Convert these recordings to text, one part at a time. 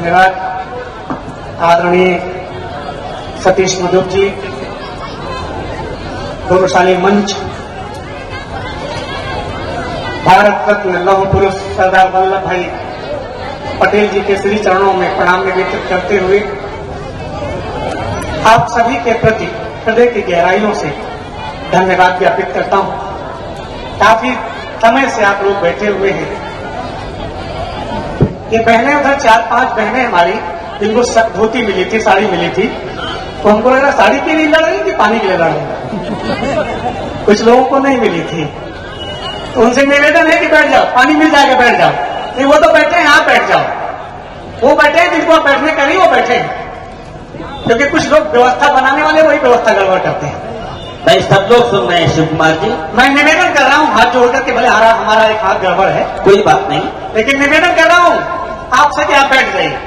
धन्यवाद आदरणीय सतीश मधुर जी, गौरवशाली मंच, भारत रत्न लौह पुरुष सरदार वल्लभ भाई पटेल जी के श्री चरणों में प्रणाम निवेदित करते हुए आप सभी के प्रति हृदय की गहराइयों से धन्यवाद ज्ञापित करता हूं। काफी समय से आप लोग बैठे हुए हैं। ये बहनें उधर 4-5 बहनें हमारी, जिनको धोती मिली थी, साड़ी मिली थी, तो हमको लग रहा साड़ी के लिए लड़ रही थी, पानी के लिए लड़ रही। कुछ लोगों को नहीं मिली थी, तो उनसे निवेदन है कि बैठ जाओ, पानी मिल जाएगा, बैठ जाओ। नहीं, वो तो बैठे हैं, आप बैठ जाओ। वो बैठे हैं जिनको आप बैठने करी, वो बैठे हैं, क्योंकि कुछ लोग व्यवस्था बनाने वाले वही व्यवस्था गड़बड़ करते हैं। भाई सब लोग सुन रहे हैं शिव कुमार जी। मैं निवेदन कर रहा हूँ हाथ जोड़ करके, भले हमारा एक हाथ गड़बड़ है, कोई बात नहीं, लेकिन निवेदन कर रहा हूँ आपसे कि आप बैठ जाइए।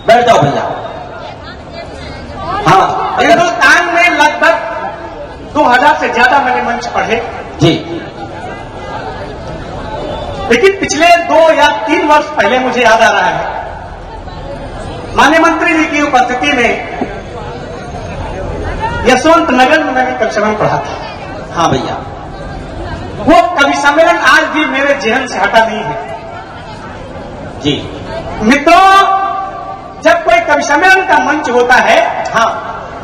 बैठ जाओ भैया। हाँ, हिंदुस्तान में लगभग 2000 से ज्यादा मैंने मंच पढ़े जी, लेकिन पिछले 2 या 3 वर्ष पहले मुझे याद आ रहा है, माननीय मंत्री जी की उपस्थिति में यशवंत नगर में मैंने कवि सम्मेलन पढ़ा था। हाँ भैया, वो कवि सम्मेलन आज भी मेरे जेहन से हटा नहीं है। जी मित्रों, जब कोई कवि सम्मेलन का मंच होता है, हाँ,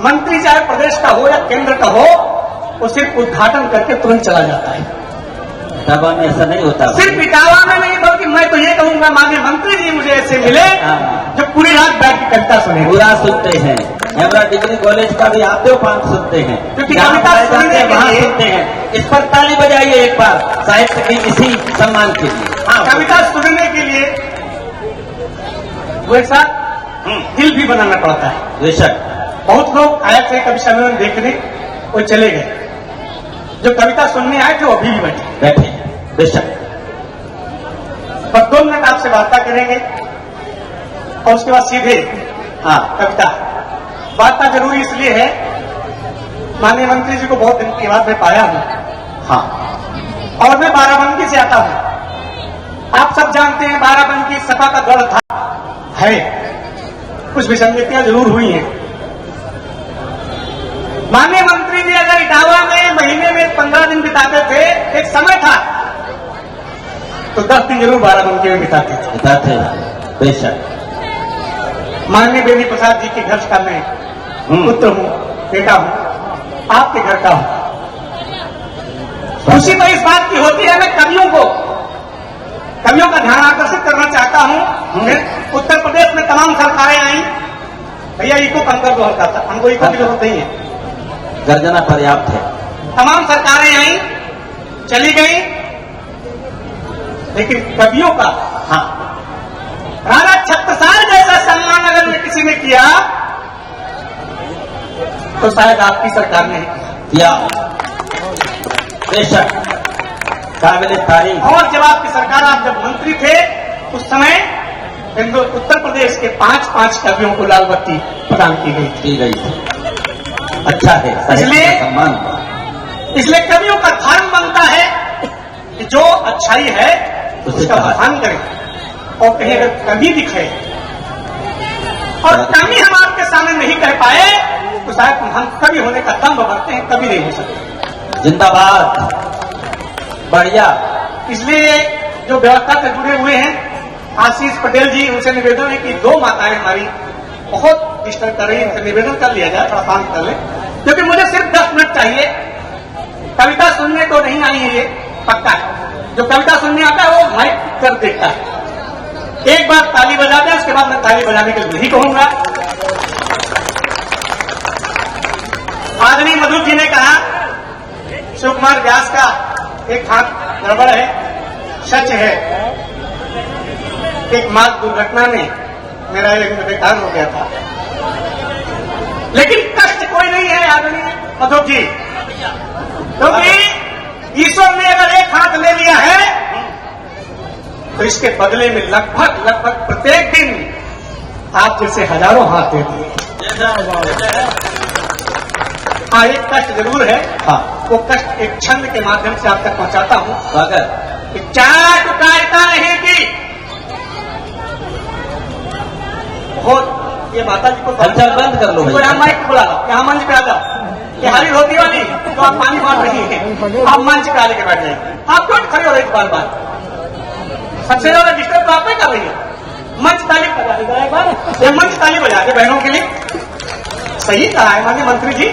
मंत्री चाहे प्रदेश का हो या केंद्र का हो, वो सिर्फ उद्घाटन करके तुरंत चला जाता है। इटावा में ऐसा नहीं होता। सिर्फ इटावा में नहीं, बल्कि मैं तो ये कहूंगा माननीय मंत्री जी मुझे ऐसे मिले जो पूरी रात बैठ की कविता सुने, पूरा सुनते हैं। हमारा डिग्री कॉलेज का भी आते पान सुनते हैं, क्योंकि कविता सुनने वहां सुनते हैं। इस पर ताली बजाइए एक बार साहित्य की इसी सम्मान के लिए। हाँ, कविता सुनने के लिए वैसा दिल भी बनाना पड़ता है। बेशक बहुत लोग आए थे कवि सम्मेलन देखने, वो चले गए। जो कविता सुनने आए थे वो अभी भी बैठे। बेशक, पर 2 मिनट आपसे वार्ता करेंगे और उसके बाद सीधे हाँ कविता। वार्ता जरूरी इसलिए है, माननीय मंत्री जी को बहुत दिन के बाद मैं पाया हूं। हाँ, और मैं बाराबंकी से आता हूं। आप सब जानते हैं बाराबंकी सपा का गढ़ था, है, कुछ विसंगतियां जरूर हुई हैं। माननीय मंत्री जी अगर इटावा में महीने में 15 दिन बिताते थे, एक समय था, तो 10 दिन जरूर बाराबंकी में बिताते थे। बेशक, माननीय बेनी प्रसाद जी के घर का मैं पुत्र हूं, बेटा हूं, आपके घर का हूं। खुशी तो इस बात की होती है, मैं कवियों का ध्यान आकर्षित करना चाहता हूं। उत्तर प्रदेश में तमाम सरकारें आई, भैया इको कम कर दो हल्का सा, हमको इको की जरूरत नहीं है, गर्जना पर्याप्त है। तमाम सरकारें आई, चली गई, लेकिन कवियों का, हाँ, राणा छत्रसाल जैसा सम्मान अगर में किसी ने किया तो शायद आपकी सरकार ने किया। बेशक, काबिल तारीफ। और जब आपकी सरकार, आप जब मंत्री थे, उस समय उत्तर प्रदेश के 5-5 कवियों को लाल बत्ती प्रदान की गई थी। अच्छा है, इसलिए कवियों का धर्म बनता है कि जो अच्छाई है उसका बखान करें, और कहीं अगर कमी दिखे और कमी हम आपके सामने नहीं कह पाए तो शायद हम कवि होने का दम्भ भरते हैं, कभी नहीं हो सकते। जिंदाबाद, बढ़िया। इसलिए जो व्यवस्था से जुड़े हुए हैं आशीष पटेल जी, उनसे निवेदन है कि 2 माताएं हमारी बहुत डिस्टर्ब कर रही है, उनसे निवेदन कर लिया जाए, थोड़ा शांत कर ले, क्योंकि मुझे सिर्फ 10 मिनट चाहिए। कविता सुनने तो नहीं आई है, ये पक्का है। जो कविता सुनने आता है वो माइक कर देखता है। एक बार ताली बजा दें, उसके बाद मैं ताली बजाने के लिए नहीं कहूंगा। आदरणीय मधुर जी ने कहा शिव कुमार व्यास का एक हाथ गड़बड़ है, सच है। एक मार्ग दुर्घटना में मेरा एक बेकार हो गया था, लेकिन कष्ट कोई नहीं है आदरणीय मधुर जी, क्योंकि ईश्वर ने अगर एक हाथ ले लिया है तो इसके बदले में लगभग प्रत्येक दिन आप जैसे हजारों हाथ दे दिए। हाँ, एक कष्ट जरूर है। हाँ, वो कष्ट एक छंद के माध्यम से आप तक पहुंचाता हूं। अगर चाट कायता नहीं की ये माता जी को अच्छा बंद कर लो इनको भाई। यहाँ माइक बुला लो, यहाँ मंच पे आ जाओ। ये हरी धोती वाली तो आप पानी मार रही है, आप मंच पे आके बैठ जाएंगे। आप क्यों खड़े हो रहे बार बार? सबसे ज्यादा डिस्टर्ब तो आप ही कर रही है। मंच ताली बजा देगा एक बार, ये मंच ताली बजा दे बहनों के लिए। सही कहा है माननीय मंत्री जी,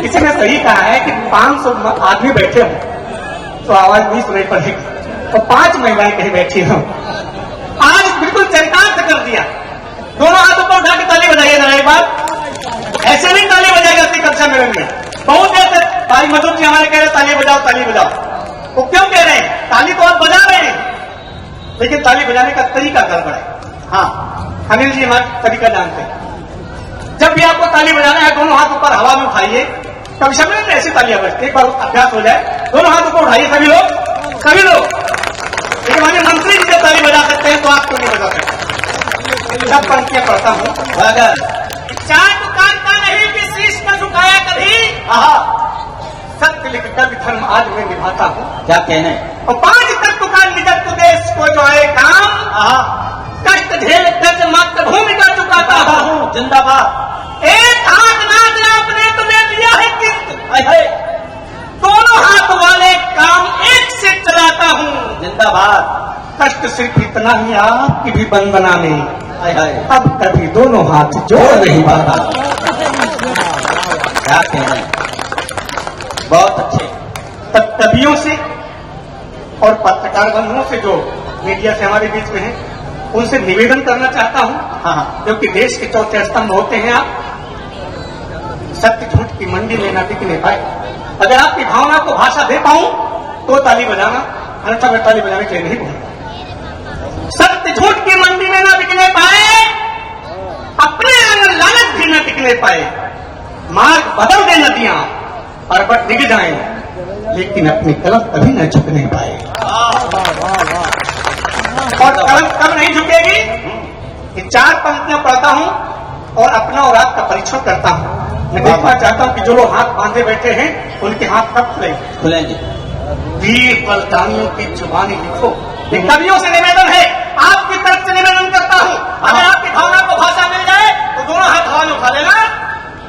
किसी ने सही कहा है कि 500 आदमी बैठे हों तो आवाज नहीं सुनाई पड़ेगी, और 5 महिलाएं कहीं बैठी हों। आज बिल्कुल चरितार्थ कर दिया। दोनों हाथों को उठा के ताली बजाइए जरा एक बार। ऐसे नहीं ताली बजाएगा अपनी कक्षा में रहेंगे। बहुत देर से भाई मधुर जी हमारे कह रहे ताली बजाओ ताली बजाओ। वो क्यों कह रहे हैं? ताली तो आप बजा रहे हैं, लेकिन ताली बजाने का तरीका गड़बड़ है। हाँ, अनिल जी हमारा तरीका जानते हैं। जब भी आपको ताली बजाना है, दोनों हाथ ऊपर हवा में उठाइए। कभी शब्द में ऐसी तालियां बजती, एक बार अभ्यास हो जाए। दोनों हाथ ऊपर उठाइए सभी लोग, सभी लोग। लेकिन माननीय मंत्री जी जब ताली बजा सकते हैं तो आप क्यों नहीं बजा सकते? सब पंक्तियां पढ़ता हूँ। अगर चार दुकान का नहीं कि शीश न झुकाया कभी, सत्य लिख कर धर्म आज मैं निभाता हूँ। क्या कहने? और 5 तत्व का निजत्व देश को जो है काम, कष्ट झेल कर मातृभूमि का चुकाता हूँ। जिंदाबाद। एक हाथ नाच आपने तुम्हें दिया है किस्त, दोनों हाथ वाले काम एक से चलाता हूँ। जिंदाबाद। कष्ट सिर्फ इतना ही आपकी भी बंदना में, हाय हाय। अब कभी दोनों हाथ जोड़ नहीं पाता। क्या कहने? बहुत अच्छे। तब कवियों से और पत्रकार बंधुओं से जो मीडिया से हमारे बीच में है, उनसे निवेदन करना चाहता हूँ। हाँ, क्योंकि देश के चौथे स्तंभ होते हैं आप, सत्य झूठ की मंडी में न टिकने पाए। अगर आपकी भावना को भाषा दे पाऊं तो ताली बजाना, अन्यथा मैं ताली बजाने के लिए नहीं बोलूंगा। सत्य झूठ की मंडी में न टिकने पाए, अपने अंदर लालच भी न टिकने पाए। मार्ग बदल दे नदियां, पर्वत डिग जाए, लेकिन अपनी कलम कभी न झुकने पाए। और कलम कब नहीं झुकेगी? ये 4 पंक्तियां पढ़ता हूं और अपना और आपका परीक्षण करता हूं। मैं देखना चाहता हूं कि जो लोग हाथ बांधे बैठे हैं उनके हाथ कब खुलेंगे? वीर बलिदानियों की जुबानी लिखो। ये कवियों से निवेदन है, आपकी तरफ से निवेदन करता हूं। अगर आपकी भावना को भाषा मिल जाए तो दोनों हाथ हवा में उठा लेना।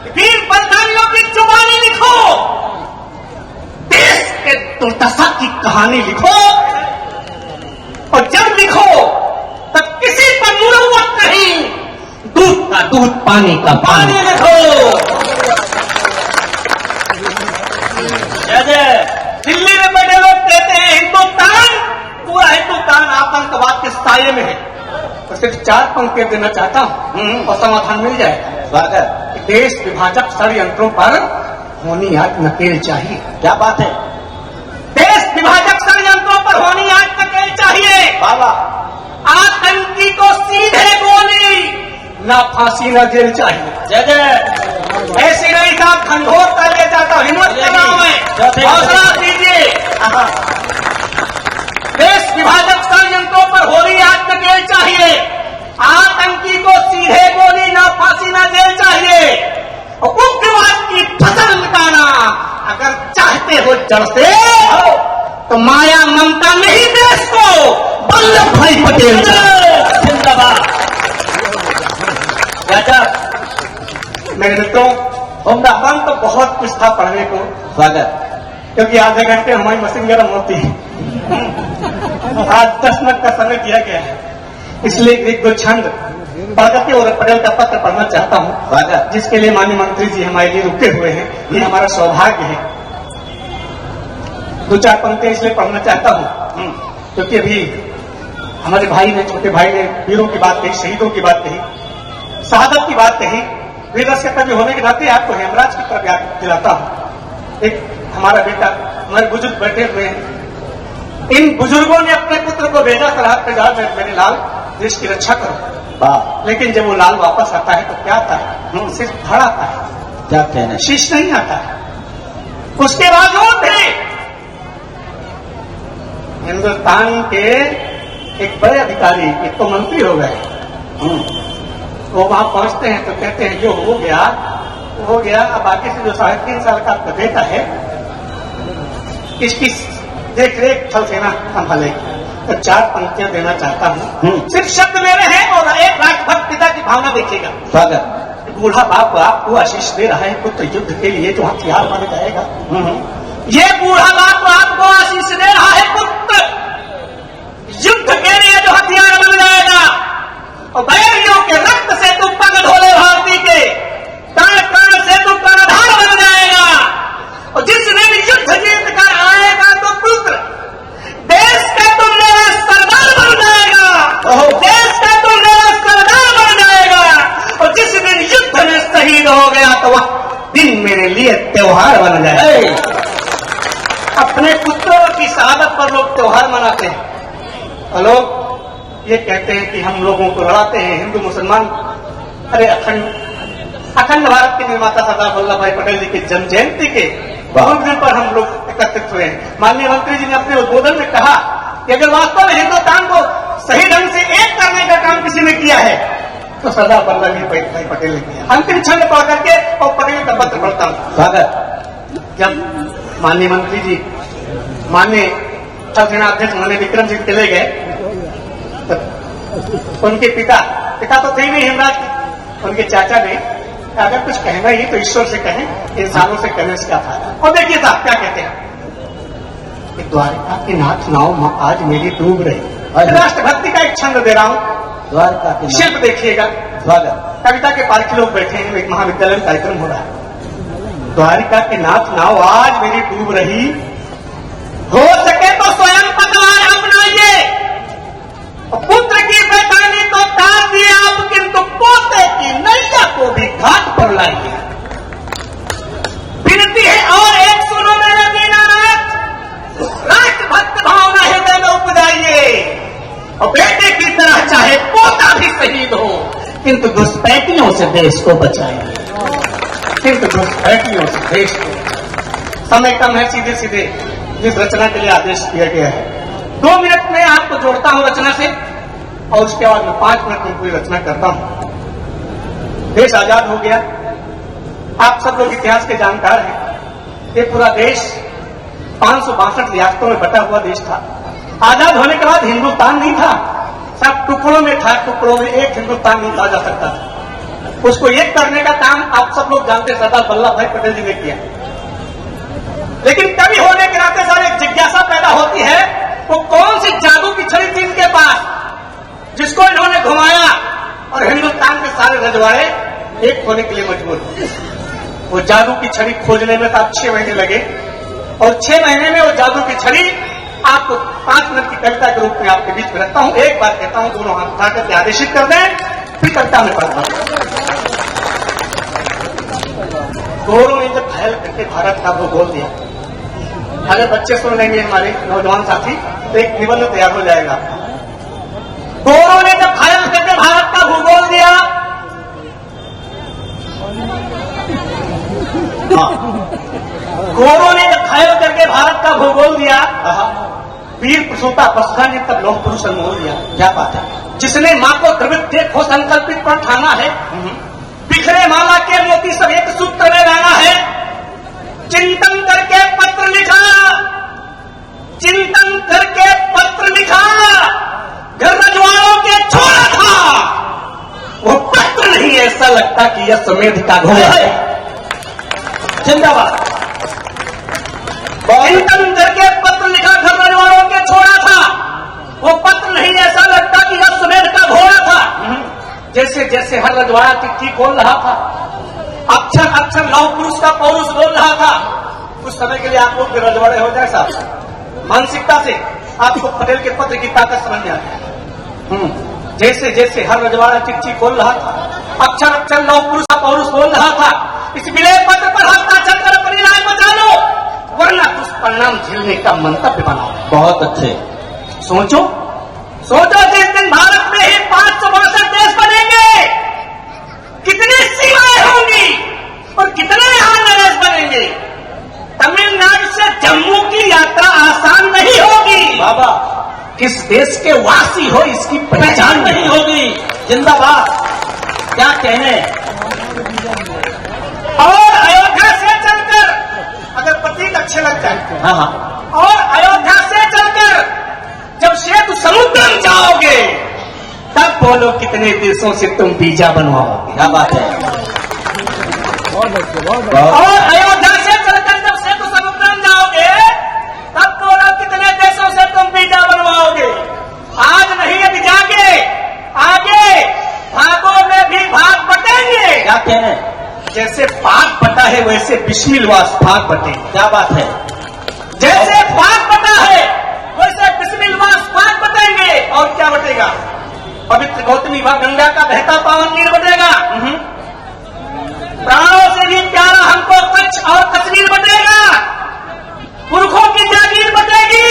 वीर बलिदानियों की जुबानी लिखो, देश के दुर्दशा की कहानी लिखो, और जब लिखो तब किसी पर मुरव्वत नहीं, दूध का दूध पानी का पानी लिखो। दिल्ली में बैठे लोग कहते हैं हिंदुस्तान, पूरा हिंदुस्तान आतंकवाद के साये में है। तो सिर्फ 4 पंक्तियां देना चाहता हूं और समाधान मिल जाएगा। स्वागत। देश विभाजक षड्यंत्रों पर होनी आज नकेल चाहिए। क्या बात है? देश विभाजक षड्यंत्रों पर होनी आज नकेल चाहिए। बाबा। आतंकी को सीधे गोली, ना फांसी ना जेल चाहिए। जय जय। ऐसे नहीं साहब, खंडोर कर ले जाता हूं, हिम्मत कर रहा हूं मैं, हौसला दीजिए। देश विभाजक षड्यंत्रों पर होनी आज नकेल चाहिए। आतंकी को सीधे गोली, ना फांसी ना जेल चाहिए। और उग्रवाद की फसल मिटाना अगर चाहते हो जड़ से, तो माया ममता नहीं देश को वल्लभ भाई पटेल जिंदाबाद। मेरे मित्रों, उम्दाबान तो बहुत कुछ था पढ़ने को। स्वागत। क्योंकि आधे घंटे हमारी मशीन गर्म होती है, आज 10 मिनट का समय दिया गया है, इसलिए एक 2 छंद प्रगति और पटेल का पत्र पढ़ना चाहता हूँ। स्वागत। जिसके लिए माननीय मंत्री जी हमारे लिए रुके हुए हैं, ये हमारा सौभाग्य है। 2-4 पंक्तियां इसलिए पढ़ना चाहता हूँ क्योंकि अभी हमारे भाई ने, छोटे भाई ने वीरों की बात कही, शहीदों की बात कही, शहादत की बात कही। वीर रस के कवि होने के नाते आपको हेमराज की तरफ याद दिलाता हूं। एक हमारा बेटा, हमारे बुजुर्ग बैठे हुए हैं, इन बुजुर्गों ने अपने पुत्र को भेजा सरहद पे जाओ मेरे लाल देश की रक्षा करो। लेकिन जब वो लाल वापस आता है तो क्या आता है? सिर्फ धड़ आता है, क्या कहना? शीश नहीं आता है। उसके बावजूद भी हिंदुस्तान के एक बड़े अधिकारी, एक तो मंत्री हो गए, वो वहां पहुंचते हैं तो कहते हैं जो हो गया वो हो गया, अब आगे से जो 3.5 साल का आपका बेटा है इसकी देख रेख थल सेना संभालेगी। तो 4 पंक्तियां देना चाहता हूं, सिर्फ शब्द मेरे हैं और एक राष्ट्रभक्त पिता की भावना देखिएगा। स्वागत। बूढ़ा बाप आपको आशीष दे रहा है पुत्र युद्ध के लिए जो हथियार बन जाएगा। ये बूढ़ा बाप आपको आशीष दे रहा है पुत्र युद्ध के लिए जो हथियार बन जाएगा। और बैरियों के रक्त से तू पग धोले भारती के कण कण से तू कर्णधार बन जाएगा। और जिस दिन युद्ध जीत कर आएगा तो पुत्र देश का तुम मेरा सरदार बन जाएगा। देश का तुम मेरा सरदार बन जाएगा। और जिस दिन युद्ध में शहीद हो गया तो वह दिन मेरे लिए त्योहार बन जाएगा। अपने पुत्रों की शहादत पर लोग त्योहार मनाते हैं और लोग ये कहते हैं कि हम लोगों को लड़ाते हैं हिंदू मुसलमान। अरे अखंड भारत के निर्माता सरदार वल्लभ भाई पटेल जी की जन्म जयंती के दिन पर हम लोग एकत्रित हुए हैं। माननीय मंत्री जी ने अपने उद्बोधन में कहा कि अगर वास्तव में हिंदुस्तान को सही ढंग से एक करने का काम किसी ने किया है तो सरदार वल्लभ भाई पटेल ने किया। अंतिम क्षण पढ़ करके और पटेल का पत्र पढ़ता हूँ। जब माननीय मंत्री जी माननीय सेनाध्यक्ष माननीय विक्रम सिंह चले गए तो उनके पिता तो थे ही नहीं हेमराज, उनके चाचा ने अगर कुछ कहना ही तो ईश्वर से कहें, इंसानों से कहने से क्या फायदा। और देखिए साहब क्या कहते हैं कि द्वारका की नाथ नाव आज मेरी डूब रही। राष्ट्रभक्ति का एक छंद दे रहा हूं। द्वारका की शिल्प देखिएगा। कविता के पार्टी लोग बैठे हैं, एक महाविद्यालय में कार्यक्रम हो रहा है। द्वारिका के नाथ नाव आज मेरी डूब रही, हो सके तो स्वयं पतवार अपनाइए। पुत्र की बेटानी तो तार दिए आप, किंतु पोते की नैया को भी घाट पर लाइए। विनती है और एक सुनो मेरे दीनानाथ, राष्ट्रभक्त भावना हृदय में उपजाइए। और बेटे की तरह चाहे पोता भी शहीद हो, किंतु घुसपैठियों से देश को बचाइए। किंतु घुसपैठियों से देश को। समय कम है, सीधे सीधे जिस रचना के लिए आदेश किया गया है 2 मिनट में आपको जोड़ता हूं रचना से और उसके बाद मैं 5 मिनट में पूरी रचना करता हूं। देश आजाद हो गया। आप सब लोग इतिहास के जानकार हैं। ये पूरा देश 562 रियासतों में बटा हुआ देश था। आजाद होने के बाद हिंदुस्तान नहीं था, सब टुकड़ों में था। टुकड़ों में एक हिंदुस्तान नहीं कहा जा सकता था। उसको एक करने का काम आप सब लोग जानते सरदार वल्लभ भाई पटेल जी ने किया। लेकिन कवि होने के नाते सारे जिज्ञासा पैदा होती है, वो कौन सी जादू की छड़ी थी इनके पास जिसको इन्होंने घुमाया और हिंदुस्तान के सारे रजवाड़े एक होने के लिए मजबूर हुए। वो जादू की छड़ी खोजने में तो 6 महीने लगे और 6 महीने में वो जादू की छड़ी आपको 5 मिनट की कविता के रूप में आपके बीच में रखता हूं। एक बात कहता हूं, दोनों हाथ उठा करके आदेशित कर दें, फिर कविता में पढ़ता हूं। गौरव ने जब घायल करके भारत का भूगोल दिया, अगर बच्चे सुन लेंगे हमारे नौजवान साथी तो एक निबंध तैयार हो जाएगा। गौरव ने जब घायल करके भारत का भूगोल दिया, गौरव ने जब घायल करके भारत का भूगोल दिया, वीर प्रसूता पसुधा ने तब लोह पुरुष अनमोल दिया। क्या बात है। जिसने मां को द्रवित देखो संकल्पित पर ठाना है, बिखरे माला के मोती सब एक सूत्र में लाना है। चिंतन करके पत्र लिखा, चिंतन करके पत्र लिखा, घर रजवाड़ों के छोड़ा था। वो पत्र नहीं, ऐसा लगता कि यह समेध का घोड़ा है। जिंदाबाद। चिंतन करके पत्र लिखा, घर रजवाड़ों के छोड़ा था। वो पत्र नहीं, ऐसा लगता कि यह समेध का घोड़ा था। जैसे जैसे हर रजवाड़ा चिट्ठी खोल रहा था, अक्षर अक्षर लौह पुरुष का पौरुष बोल रहा था। कुछ समय के लिए आप लोग रजवाड़े हो जाए साहब, मानसिकता से आपको पटेल के पत्र की ताकत समझ में आ गया। जैसे जैसे हर रजवाड़ा चिट्ठी खोल रहा था, अक्षर अक्षर लौह पुरुष का पौरुष बोल रहा था। इस विलय पत्र पर हस्ताक्षर कर अपनी राय बचा लो, वरना दुष्परिणाम झेलने का मंतव्य बनाओ। बहुत अच्छे। सोचो सोचो, जिस दिन भारत में ही 562 देश बनेंगे, कितनी सीमाएं होंगी और कितने यहां नरेश बनेंगे। तमिलनाडु से जम्मू की यात्रा आसान नहीं होगी बाबा। किस देश के वासी हो इसकी पहचान नहीं होगी। जिंदाबाद। क्या कहने। और अयोध्या से चलकर, अगर प्रतीक अच्छे लग जाए, और अयोध्या से चलकर जब सेतु समुद्र जाओगे, तब बोलो कितने देशों से तुम वीजा बनवाओगे। क्या बात है। और अयोध्या से चलकर जब सेतु समुद्रम जाओगे तब बोलो कितने देशों से तुम वीजा बनवाओगे। आज नहीं अभी जाके आगे भागों में भी भाग बटेंगे। क्या कह रहे? जैसे भाग बटा है वैसे बिस्मिलवास भाग बटेंगे। क्या बात है? जैसे भाग बटा है वैसे बिस्मिलवास भाग बटेंगे। और क्या बटेगा? पवित्र गौतमी व गंगा का बहता पावन नीर बटेगा। प्राणों से भी प्यारा हमको कच्छ और कश्मीर बटेगा। पुरखों की जागीर बटेगी।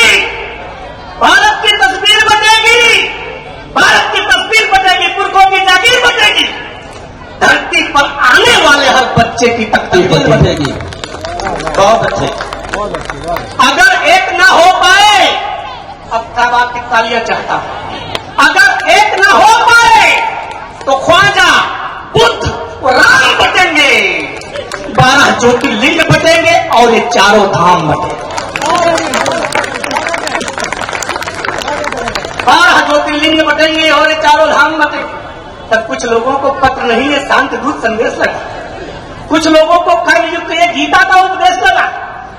भारत की तस्वीर बटेगी। भारत की तस्वीर बटेगी। पुरखों की जागीर बटेगी। धरती पर आने वाले हर बच्चे की तकलीफ बटेगी। बहुत अच्छे। अगर एक ना हो पाए, अब ताबाद की तालियां चाहता हूं, अगर एक ना हो पाए तो ख्वाजा बुद्ध और राम बटेंगे। 12 ज्योतिर्लिंग बटेंगे और ये चारों धाम बटेंगे। 12 ज्योतिर्लिंग बटेंगे और ये चारों धाम बटेंगे। तब कुछ लोगों को पत्र नहीं है शांत दूत संदेश लगा, कुछ लोगों को कर्मयुक्त ये गीता का उपदेश लगा,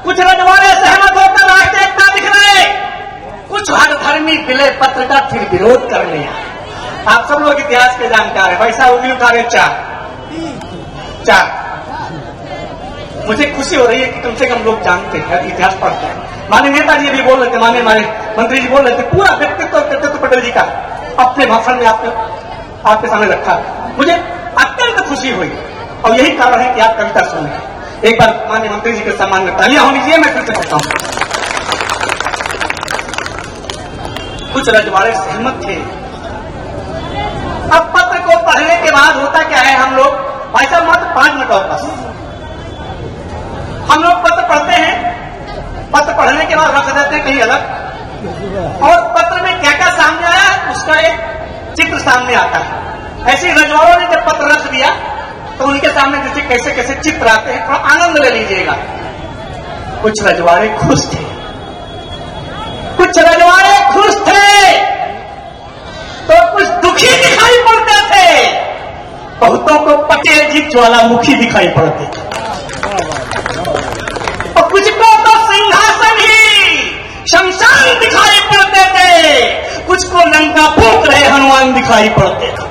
कुछ रजवाड़े सहमत होकर राष्ट्र एकता दिख रहे, कुछ हर धर्मी विलय पत्र का फिर विरोध करने आए। आप सब लोग इतिहास के जानकार हैं। पैसा उंगली उठा रहे चार। मुझे खुशी हो रही है कि कम से कम लोग जानते हैं, इतिहास पढ़ते हैं। माननीय नेताजी भी बोल रहे थे, माननीय हमारे मंत्री जी बोल रहे थे, पूरा व्यक्तित्व पटेल जी का अपने भाषण में आपके सामने रखा। मुझे अत्यंत खुशी हुई और यही कारण है कि आप कविता सुने। एक बार माननीय मंत्री जी के सम्मान में तालियां होनी चाहिए। मैं फिर से कहता हूं, कुछ रजवाड़े सहमत थे। अब पत्र को पढ़ने के बाद होता क्या है, हम लोग भाई साहब मात्र 5 मिनट और बस, हम लोग पत्र पढ़ते हैं, पत्र पढ़ने के बाद रख देते हैं कहीं अलग, और पत्र में क्या क्या सामने आया उसका एक चित्र सामने आता है। ऐसे रजवाड़ों ने जब पत्र रख दिया तो उनके सामने जैसे कैसे कैसे चित्र आते हैं, थोड़ा आनंद ले लीजिएगा। कुछ रजवाड़े खुश थे, कुछ रजवाड़े खुश थे तो कुछ दुखी दिखाई पड़ते थे। बहुतों को पटेल जी ज्वालामुखी दिखाई पड़ते थे और कुछ को तो सिंहासन ही शमशान दिखाई पड़ते थे, कुछ को लंका फूंक रहे हनुमान दिखाई पड़ते थे।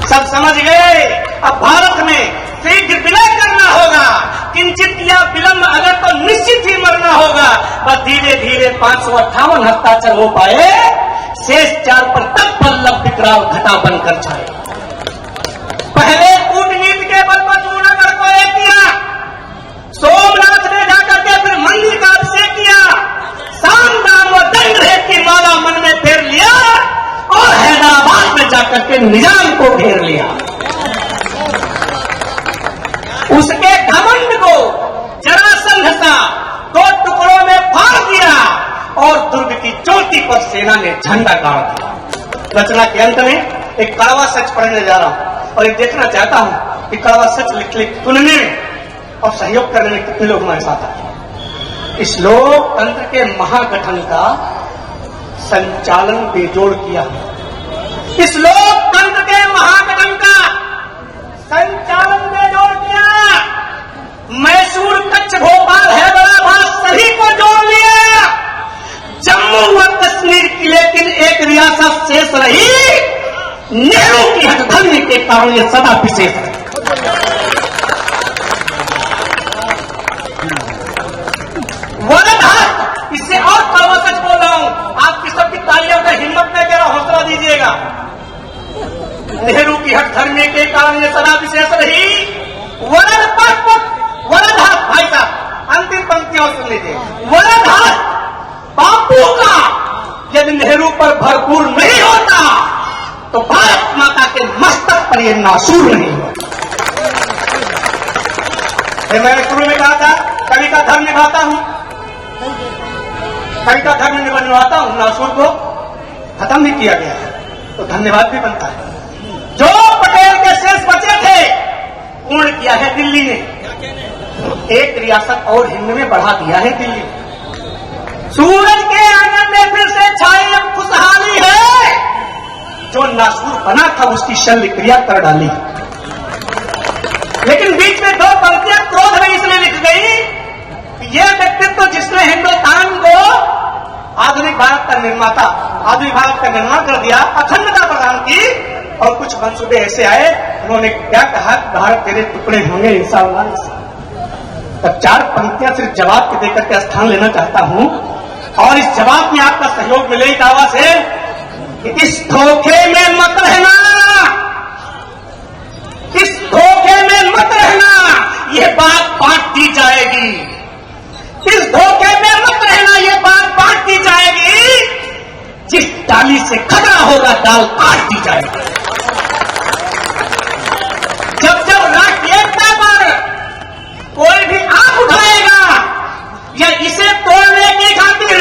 सब समझ गए अब भारत में शीघ्र विलय करना होगा, किंचित या विलंब अगर तो निश्चित ही मरना होगा। बस धीरे धीरे 558 हस्ताक्षर हो पाए, शेष 4 पर तब वल्लभ विकराल घटा बनकर छाए। पहले कूटनीति के बल पर जूनागढ़ को एक किया, सोमनाथ में जाकर के फिर मंदिर का अभिषेक किया, साम दाम व दंड की माला मन में फेर लिया और हैदराबाद में जाकर के निजाम को घेर लिया। उसके घमंड को जरासंध सा 2 टुकड़ों में फाड़ दिया और दुर्ग की चोटी पर सेना ने झंडा गाड़ दिया। रचना के अंत में एक कड़वा सच पढ़ने जा रहा हूं और ये देखना चाहता हूं कि कड़वा सच लिख सुनने में और सहयोग करने में कितने लोग हमारे साथ आए। इस लोकतंत्र के महागठन का संचालन बेजोड़ किया। इस लोकतंत्र के महागठन का संचालन बेजोड़ किया। मैसूर, कच्छ, भोपाल, हैदराबाद सभी को जोड़ लिया। जम्मू व कश्मीर की लेकिन एक रियासत शेष रही, नेहरू की हठधर्मी के कारण ये सदा विशेष है। वरदान, इससे और कड़वा सच बोल रहा हूं, आपकी सबकी तालियों का हिम्मत में कह रहा, हौसला दीजिएगा। नेहरू की हठधर्मी के कारण ये सदा विशेष रही। वरदान भाई साहब अंतिम पंक्तियों सुन लीजिए। वरदान बापू का यदि नेहरू पर भरपूर नहीं होता तो भारत माता के मस्तक पर यह नासूर नहीं होता। मैंने शुरू में कहा था कवि का धर्म निभाता हूं, कवि का धर्म निभाता हूं, नासूर को खत्म नहीं किया गया है तो धन्यवाद भी बनता है। जो पटेल के शेष बचे थे पूर्ण किया है दिल्ली ने, एक रियासत और हिंद में बढ़ा दिया है दिल्ली। सूरज के आंगन में फिर से छाई अब खुशहाली है, जो नासूर बना था उसकी शल्य क्रिया कर डाली। लेकिन बीच में गई। ये व्यक्तित्व जिसने हिंदुस्तान को आधुनिक भारत का निर्माता, आधुनिक भारत का निर्माण कर दिया, अखंडता प्रदान की, और कुछ मंसूबे ऐसे आए, उन्होंने क्या कहा, भारत तेरे टुकड़े होंगे इंशाअल्लाह। तब 4 पंक्तियां सिर्फ जवाब के देकर के स्थान लेना चाहता हूं, और इस जवाब में आपका सहयोग मिले दावा से कि इस धोखे में मत रहना, इस धोखे में मत रहना, यह बात बांट दी जाएगी। इस धोखे में मत रहना, यह बात बांट दी जाएगी। जिस डाली से खतरा होगा डाल काट दी जाएगी। जब जब राष्ट्रीय एकता पर कोई भी आंख उठाएगा या इसे तोड़ने की खातिर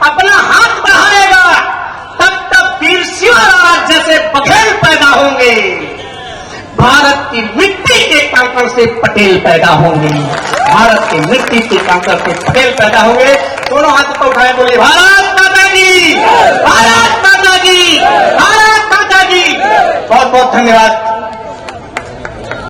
अपना हाथ बढ़ाएगा, तब तब वीर शिवराज जैसे बघेल पैदा होंगे। भारत की मिट्टी के कांकड़ से पटेल पैदा होंगे। भारत की मिट्टी के कांकड़ से पटेल पैदा होंगे। दोनों हाथ को उठाए, बोले भारत माता की, भारत माता की, भारत माता की। बहुत बहुत धन्यवाद।